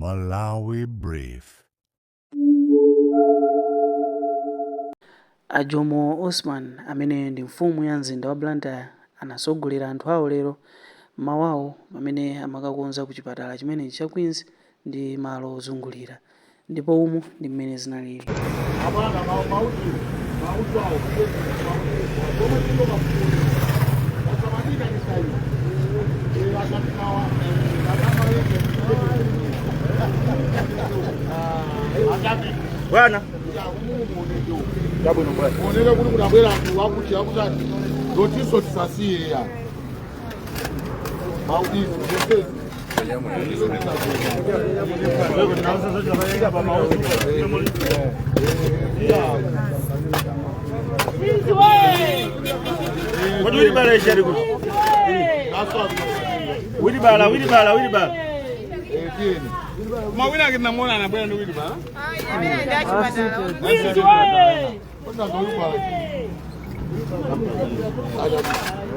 Malawi Brief. Ajomo Osman amene ndi mfumu ya mzinda wa Blantyre anasogolera anthu awo lero mawawo amene amakakonza ku chipatala chimene cha Queens ndi malo ozungulira ndipo umu ndi mmene zinalili. Bwana Oneka kuti kunabwera anthu akuti akutati lotiso tisasiye ya maudizi zesezi Wilibala. mawina kinamona anabwera ndi Wilibala.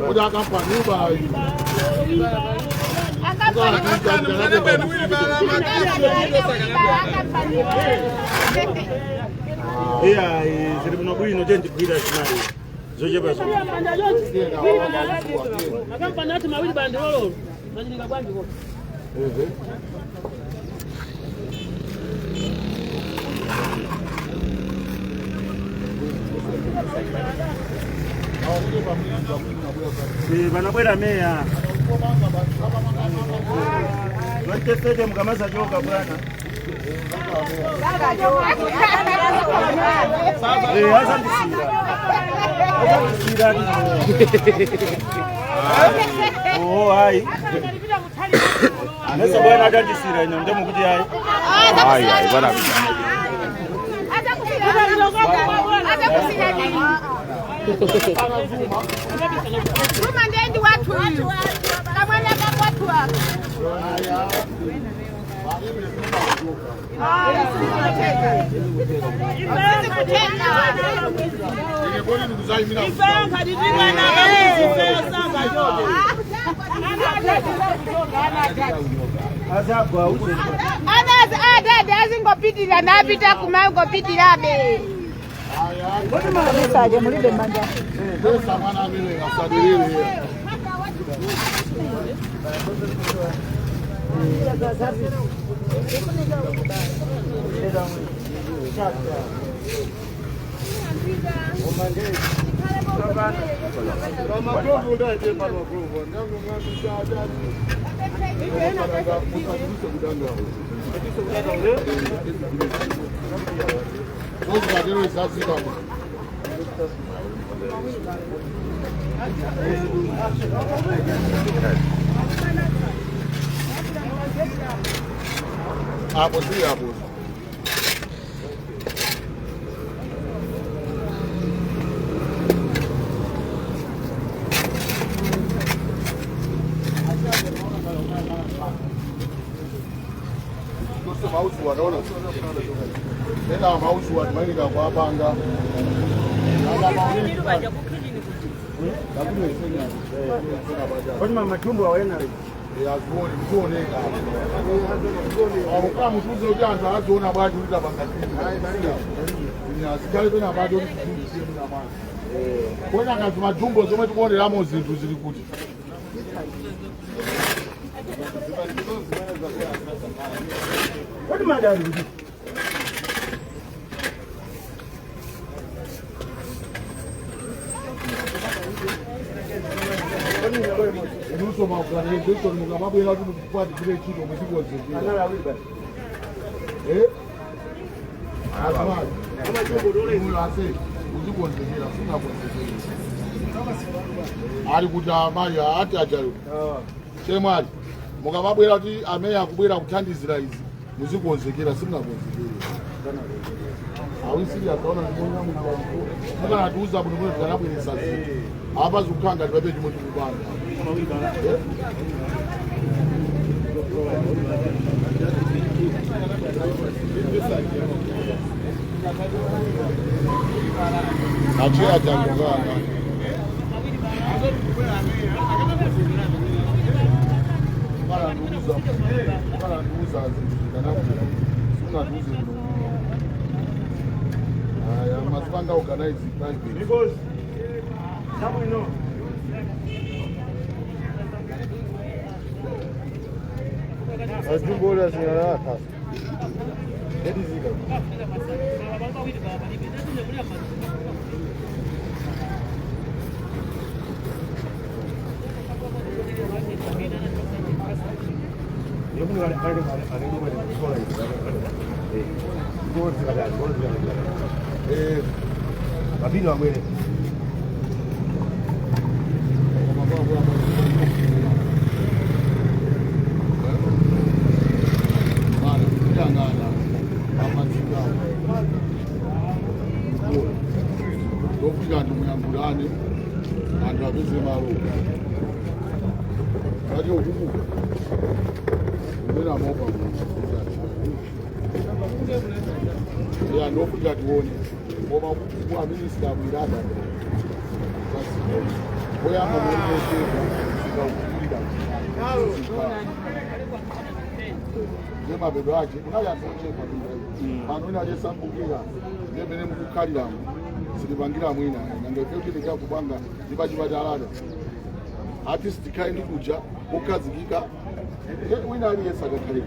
Udah kapan Wilibala ini? Iya, sering menabui no gente kugira sinari. Zoje baso. Akan panati mawili bande lolo. Majininga bwanji ko. Banabwera meya. Watefede mkamaza joka bwana. Haza ndisira. Oh, hai. Nasa bwana hata ndisira ino ndemo kuti hai. Hai, bwana. Kumandendi watu kamwana watu wako azingopitira napita kumangopitira be Saja mulide manja. Pesa mana mimi ngasadilile. Hapo si hapo. Sio mausu wanaona. Nenda mausu wanaenda kwa banga. Kwani matumbo hawana hivi? Yaziboni mkoneka. Amuka mutuzo ujanja azoona bado ulita bangakini. Nyasikale pena bado ulituzisi mna mama. Kona kazi majumbo zomwe tikuonderamo zinthu zili kuti. Kwani madali ndi? Nuso maukani ndio mukamabu ila tu kupata kile kitu mzigo zingine. Anala Wilibala. Kama jumbo dole mulase mzigo zingine sina kwa zingine. Ali kuja mali ati ajayo. Chemali mukamabu ila tu ameya kubwera kuthandizira izi mzigo zingine sina kwa zingine. Awisi akaona mmoja mwana wangu. Kana atuuza buni mwe kanabu ni sasa. Hapa zukanga tubabe jimoto kubanga. Achia jangongana. Para nuuza Mazipanga organize private. Because now we know. Azumbo la señora casa. ¿Qué dice? Yo me voy a dejar de Papino, güey. Ndofika ndimuyambulane antu apeze malo ati okukuka umene amaopa ya ndofika tione koma kwa minisita abwirada oyamba muoeseza sikaukilira nemapedo ache kunaliasochepa pano ine achesambukira nemene mukukhaliramu silipangira mwina nangefe kuti ndikakupanga ndipachipatala artist tikhale ndi kuja kukhazikika wina aliyese akakhale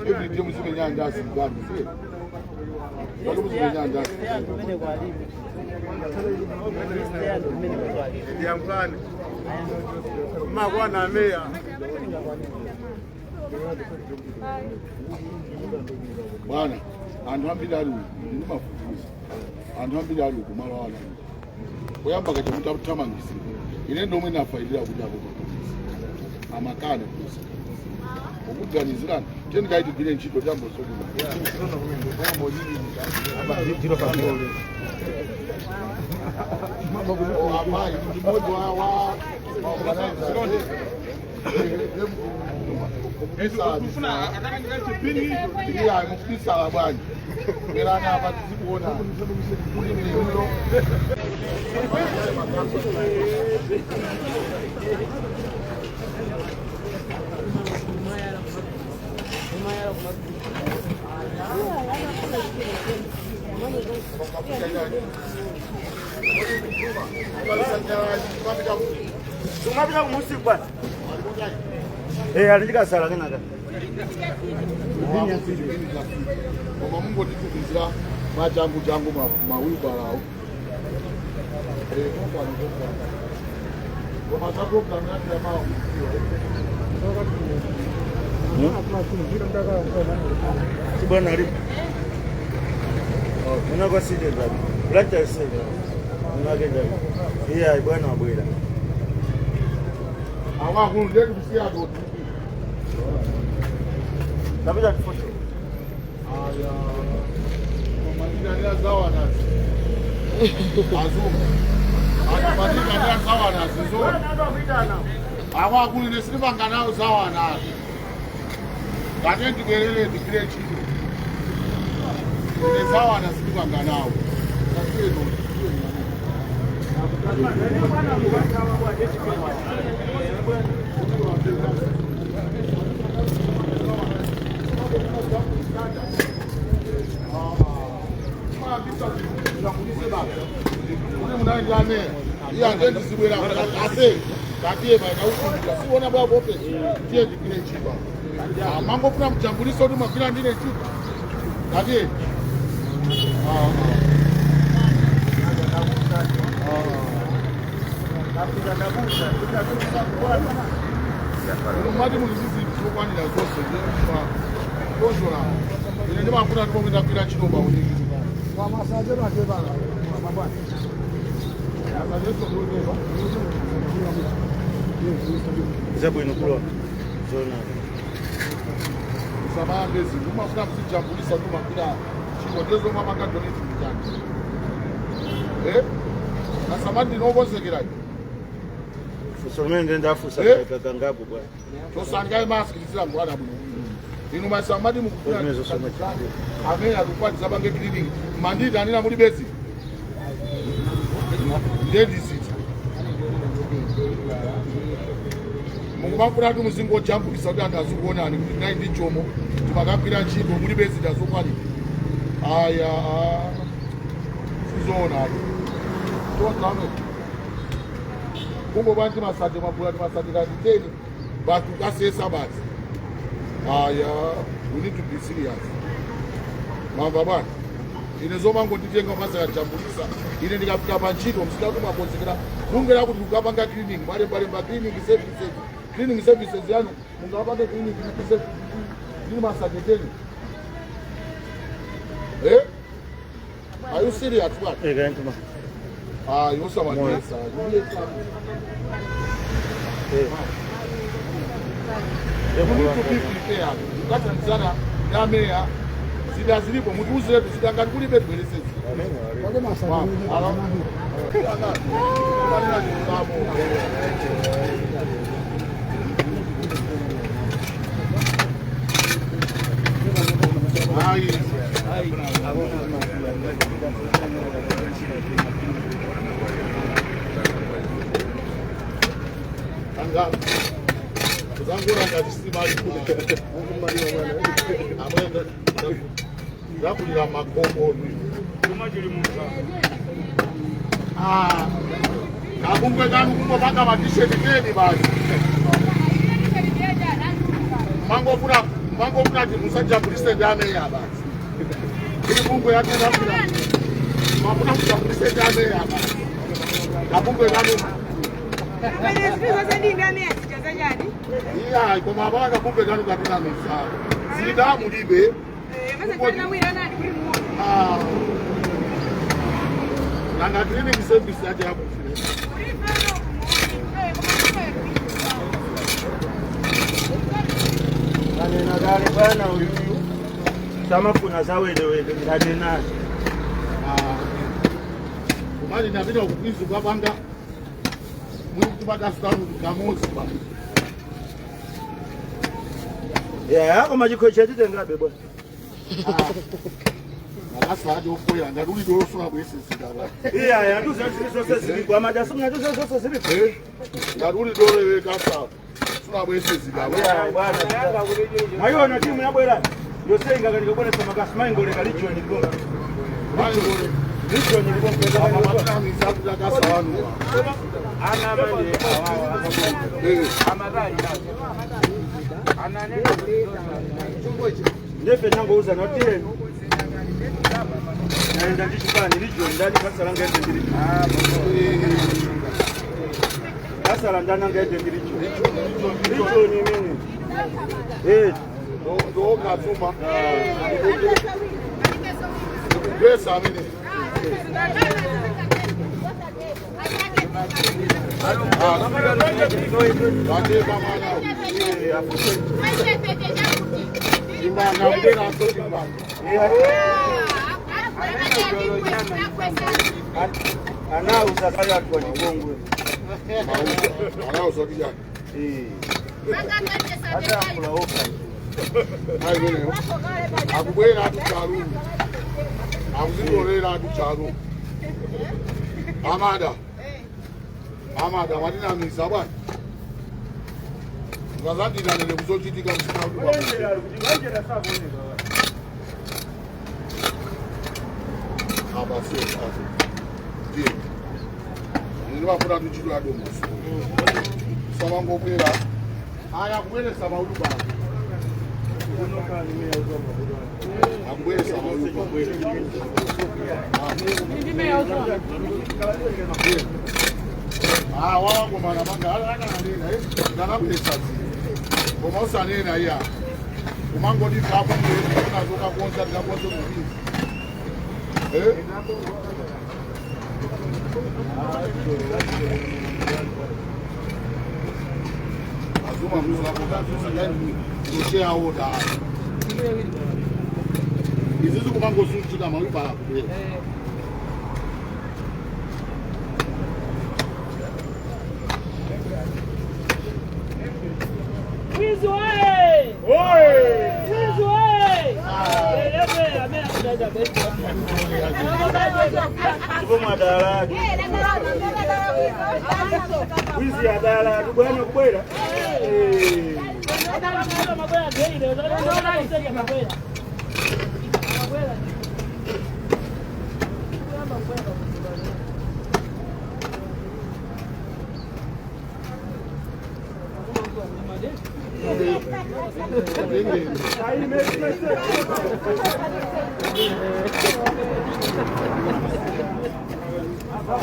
everyday muzimenyanja asilibani vati muzimenyanja Yankulani. Makwana meya. bwana anthu ambiri ali ndimafufuza anthu ambiri ali kumalawana kuyamba kati muthamangisi ine ndomwe nafaidira kuti amakane kusa okuganizirana tendikaitigire ntchito tambosokuna amayi ndimodzi wa iya mukubisala bwanyi erana apa tizikuona kuti miulo Sumapita kumusiku bwana. Alijikasala kenaka. koma mungotitukizira machangu changu mawilbarawo koma za programu yake ya mawa Bwana alipo. Mwana kwa sije ngapi? Blacha sije. Mwana kenda. Iya bwana wabwera. awa hunde kusia do Napita kifoto. aya koma ndina zawa nazi azuma atimanika ndina zawa nazi zo awa kulile silipanganawo zawa nazi ngate ndikelele ndikile chito ine zawa nazi silipanganawo munaendane iyangendisibwera ase katiye vainaufundira siona bwakope tiye ndikile chipa mangofuna mujambuliso kuti mwagwira ndine chipa katiye mati mulizizikwanira zose tozora ine ndimafuna ndimomwendagwira chinomba uniki Zabwino kulo. Zona. Samambe zintu umafuna kuzijambulisa ndimagwira chino ndezomwe amakadoneti mutani nasamati ndinokonzekerayo Fusomene ndenda afusa kakangapo bwana. tosangaye masikilizira ngwana bwino inu masamati mukufuna amene akukwatisa bange clinic manditi anena muli bezi ndendisiti kumafuna kuti muzingojambulisa kuti anthu azikuonani kuti nayi ndi chomo timakagwira ntchito mulibe zida zokwanira aya sizoonani tozame kungoba ndi masanje mabula ndi masanje kati 10 basi ukasesa basi aya we need to be serious mamba bwana ine zomangonditenga masakajambulisa ine ndikafika pa ntchito msidatu mwakonzekera kungera kuti ukapanga cleaning malembalemba cleaning services yanu mungapanga cleaning ndini masanje 10 are you serious what yosamanesa ukatandizana nameya zida zilipo mutiuziretu zidangati kulibe tibweresezi zangura ngatisimali amwenda zakulira makombo kakungwe kanu kungopanga matisheti 10 basi mangofuna ti musajambulise ndameya basi ili kungwe yatenakula mafuna kujambulise ndameya basi kakungwe kanu iya koma abanga kumbe kanu katina misa zida mulibe nanga training service yake hapo na gari bwana huyu kama kuna zawelewele ndani nazo kumali nabida ukupinza kwabanga mwikubata stanu kamozi ba yako majiko chetite ngabe bwana akasadi ofoya ndaruli dorofuna bwese sidala iya nduze zose zili kwa majasu nduze zose zili ndaruli dore kasa funa bwese sidala iya bwana mayona timu yabwera yose ingakali kubona sama kasma ingole kalicho ni bonga ngole licho ni bonga kwa matana misabu ya kasa wanu ana mali amadai anane ndefe nango uza notile naenda ndichipani licho ndani kasala ngende ndilicho kasala ndana ngende ndilicho licho ni nini ndo katsuma pesa mimi anauza kaya kwa Kongwe anauza kijana hata kula ofa hayo akubwera atucharu akuzindorera atucharu amada madina misa bwana ngazandira nene kuzochitika msikaudi abase ndiye ndinobafuna tuchidwa domosi samangopera aya kubweresa mauluba akubweresa mauluba wangu mana manga ana nena ndana pesa koma usanena ya kumango ndi kapo unazoka kuonza ndikaponzo mbizi azuma muzula kudazusa yani kushare order izizi kumango sunchika maluba akubwera Wizi oye! Wizi oye! Tupo madalani wizi ya dalali bwana kubwera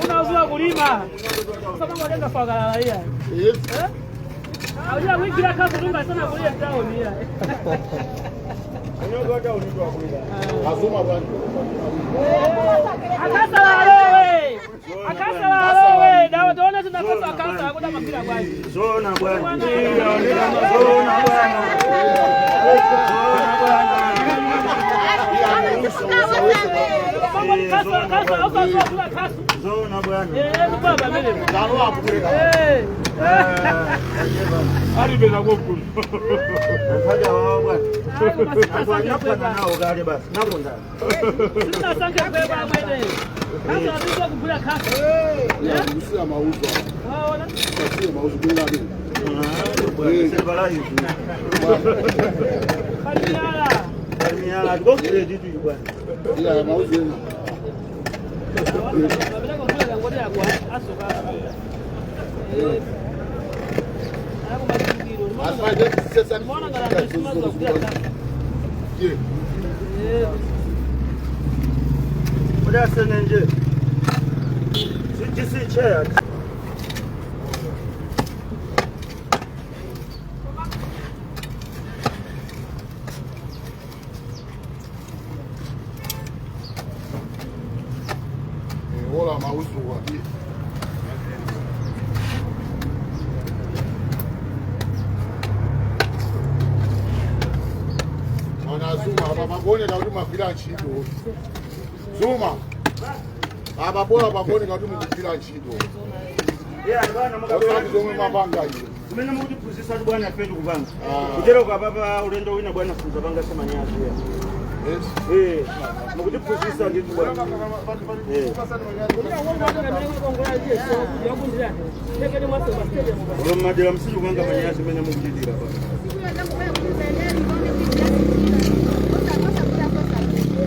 Unazua kulima. Sasa kama nenda fagala hii. Yes. Auja wiki la kafu tunga sana kulia town hii. Unyoga hata unijua kulia. Azuma bwana. Akasa wewe. Akasa wewe. Dawa tuone tunakosa akasa hakuta mapira bwana. Zona bwana. Zona bwana. Zona bwana. Baba mimi. Nalo akupeleka. Ari bena gokulu. Haja wao bwana. Hapa nao gari basi. Nako ndani. Sina sanke beba mwende. Kasa ndio kukula kasa. Usia mauzo. Wala. Usia mauzo bila nini? Sebala hivi. Kaliala. Kaliala go credit tu bwana. Ila mauzo yana. Babela kwa kula ngoja kwa asoka. Hapo mazingira. Asfaide sasa ni Mbona ngara ndio za kula kasa. Je. Oda senenje. Sisi chair. Wala mauzo wapi? Zuma ababone na uduma kila nchito. Zuma ababona babone na uduma kila nchito. Bwana Sasa ndio mabanga hiyo. Mimi namudi kuzisa bwana fetu kubanga. Kujero kwa baba ulendo wina bwana kuza banga sema nyazi ya. Yes. Mudi kuzisa ndio bwana. Madela msiju banga manyazi mimi namudi dira bwana.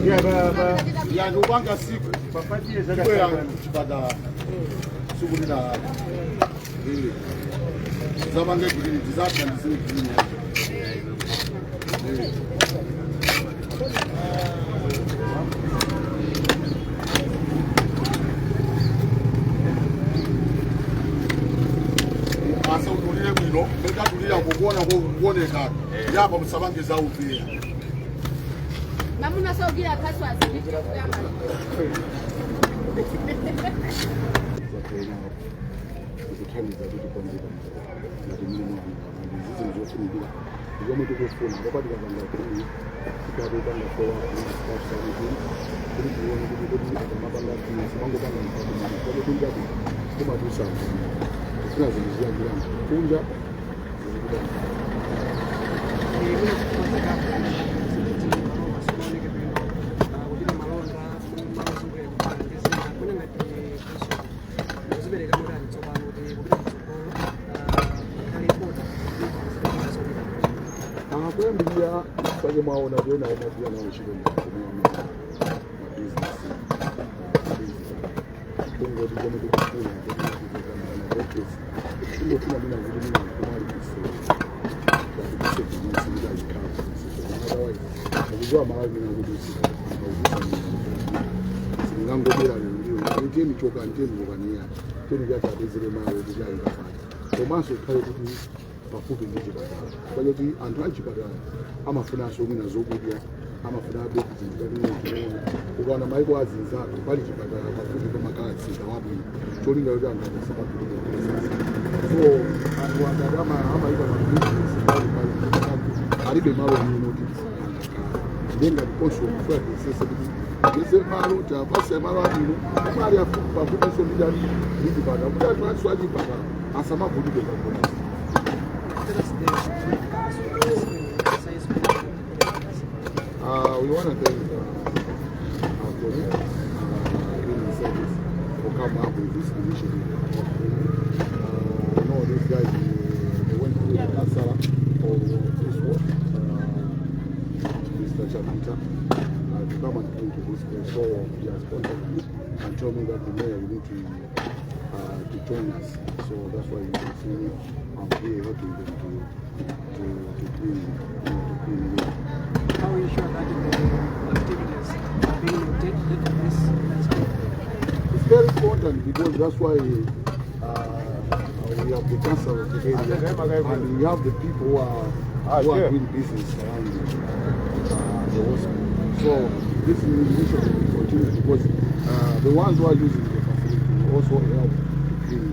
Ya baba Ya ndubanga siku papatie zaga kwa kuchibada shughuli na ile zabanga kile disaster ndizini kile. Asa udulile mwino, beka dulila kukuona kuoneka. Yapa msabange za upia. Namuna saugira kaswa asibiti kuyama. Kuambia kwenye maona tena unatia na ushirika na business. Bongo ndio ndio kufanya na business. Ndio kila mimi nazidi mimi kumali kisi. Kwa sababu ni sisi ndio otherwise. Ndio mahali mimi nazidi Singango bila ndio. Ndio michoka ndio ngania. Ndio ndio tabizile mali ndio ngafanya. Tomaso kale kuti pafupi ndichipatala. Kwa hiyo anthu achipatala amafuna asomwe nazokudya, amafuna abeki zinthu ukaona maiko azinzako pali chipatala pafupi pamakatsi kawabwino cholinga kuti anthu asapatulire. So anthu akati amaita mabizinesi alibe malo mino kuti ndenga ndiponso kufuna tisese kuti ese malo tapase malo abwino mali pafupi so ndichipatala kuti anthu aso achipatala asamavutike kakhulu. We want to thank our colleagues in the service for coming up with this initiative. I know these guys they went through the cancer Anita to come and clean to this place. So he has contacted me and told me that the mayor will need to join us. So that's why you can see me. I'm here helping them to clean it. How are you sure that the activities are being rotated in this landscape? It's very important because that's why we have the council of the area and we have the people who are doing business around the hospital. So this initiative will continue because the ones who are using the facility will also help to clean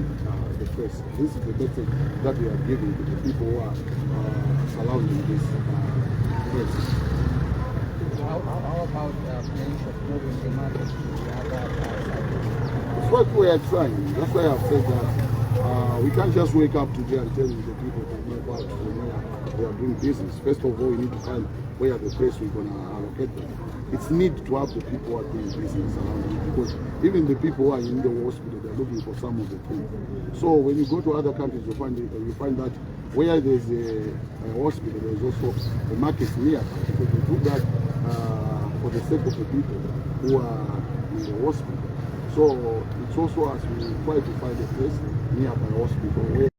the place. This is the message that we are giving to the people who are surrounding this place. How about plans of moving the market to the other side? It's what we are trying. That's why I've said that we can't just wake up today and tell the people to move out from where they are doing business. First of all, we need to find where the place we're going to allocate them. It's need to have the people who are doing business around it because even the people who are in the hospital, they're looking for some of the things. So when you go to other countries, you find that where there's a hospital, there's also a market near. Because we do that for the sake of the people who are in the hospital. So it's also as we try to find a place nearby hospital where